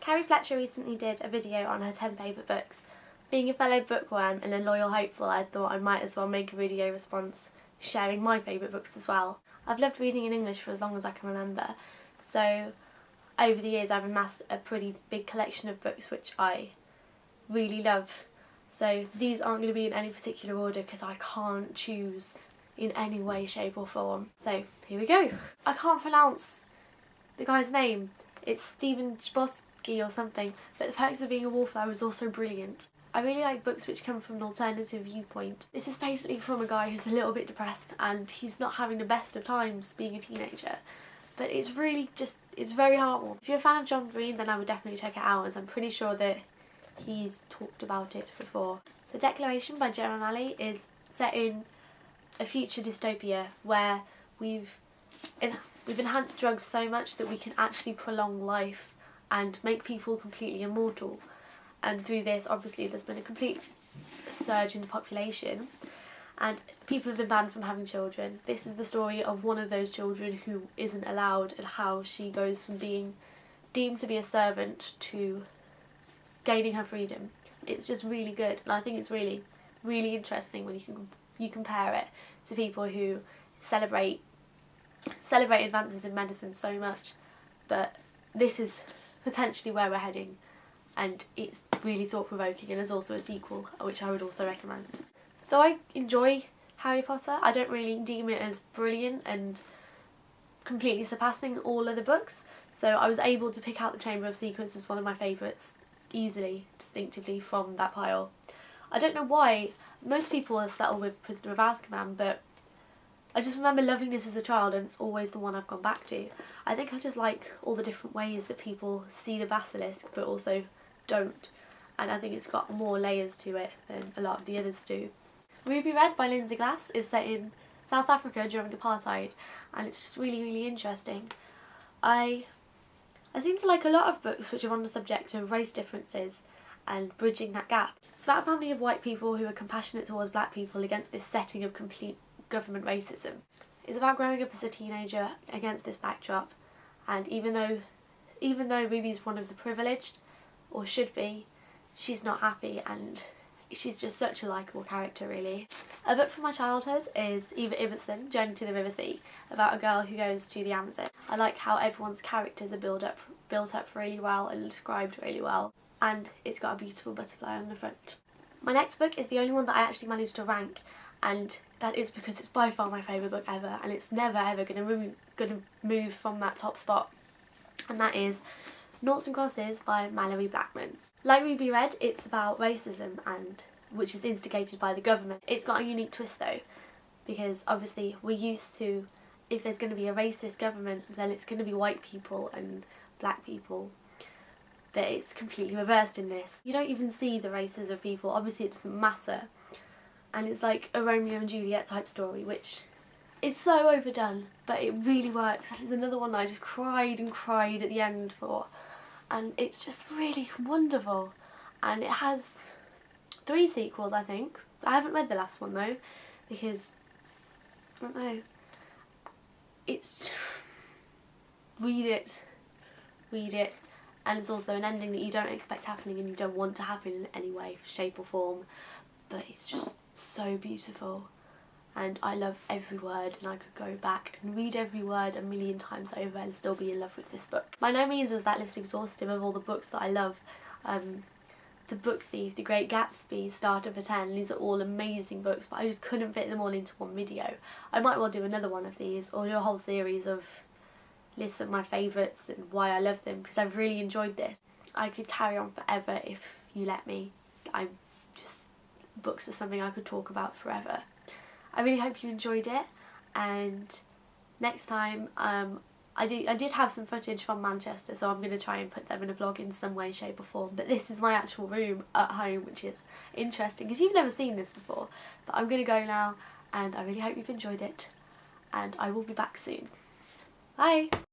Carrie Fletcher recently did a video on her 10 favourite books. Being a fellow bookworm and a loyal hopeful, I thought I might as well make a video response sharing my favourite books as well. I've loved reading in English for as long as I can remember, so over the years I've amassed a pretty big collection of books which I really love. So these aren't going to be in any particular order because I can't choose in any way, shape or form. So here we go. I can't pronounce the guy's name. It's Stephen Chbosky or something, but The Perks of Being a Wallflower is also brilliant. I really like books which come from an alternative viewpoint. This is basically from a guy who's a little bit depressed and he's not having the best of times being a teenager. But it's really it's very heartwarming. If you're a fan of John Green, then I would definitely check it out, as I'm pretty sure that he's talked about it before. The Declaration by Joe O'Malley is set in a future dystopia where we've enhanced drugs so much that we can actually prolong life and make people completely immortal. And through this, obviously, there's been a complete surge in the population and people have been banned from having children. This is the story of one of those children who isn't allowed and how she goes from being deemed to be a servant to gaining her freedom. It's just really good, and I think it's really, really interesting when you compare it to people who celebrate advances in medicine so much, but this is potentially where we're heading, and it's really thought-provoking, and there's also a sequel which I would also recommend. Though I enjoy Harry Potter, I don't really deem it as brilliant and completely surpassing all other books, so I was able to pick out The Chamber of Secrets as one of my favourites easily, distinctively from that pile. I don't know why most people are settled with Prisoner of Azkaban, but I just remember loving this as a child and it's always the one I've gone back to. I think I just like all the different ways that people see the basilisk but also don't, and I think it's got more layers to it than a lot of the others do. Ruby Red by Lindsay Glass is set in South Africa during apartheid, and it's just really, really interesting. I seem to like a lot of books which are on the subject of race differences and bridging that gap. It's about a family of white people who are compassionate towards black people against this setting of complete government racism. It's about growing up as a teenager against this backdrop, and even though Ruby's one of the privileged, or should be, she's not happy, and she's just such a likeable character, really. A book from my childhood is Eva Ibbotson, Journey to the River Sea, about a girl who goes to the Amazon. I like how everyone's characters are built up really well and described really well, and it's got a beautiful butterfly on the front. My next book is the only one that I actually managed to rank, and that is because it's by far my favourite book ever, and it's never ever going to move from that top spot, and that is Noughts and Crosses by Malorie Blackman. Like Ruby Red, it's about racism, and which is instigated by the government. It's got a unique twist though, because obviously we're used to, if there's going to be a racist government, then it's going to be white people and black people. But it's completely reversed in this. You don't even see the races of people, obviously it doesn't matter. And it's like a Romeo and Juliet type story, which is so overdone, but it really works. And it's another one that I just cried and cried at the end for. And it's just really wonderful. And it has 3 sequels, I think. I haven't read the last one though, because I don't know. It's read it, and it's also an ending that you don't expect happening and you don't want to happen in any way, shape or form. But it's just so beautiful, and I love every word, and I could go back and read every word a million times over and still be in love with this book. By no means was that list exhaustive of all the books that I love. The Book Thief, The Great Gatsby, Starter for 10, these are all amazing books, but I just couldn't fit them all into one video. I might well do another one of these, or do a whole series of lists of my favourites and why I love them, because I've really enjoyed this. I could carry on forever if you let me. Books are something I could talk about forever. I really hope you enjoyed it, and next time I did have some footage from Manchester, so I'm going to try and put them in a vlog in some way, shape or form, but this is my actual room at home, which is interesting because you've never seen this before. But I'm going to go now, and I really hope you've enjoyed it, and I will be back soon. Bye!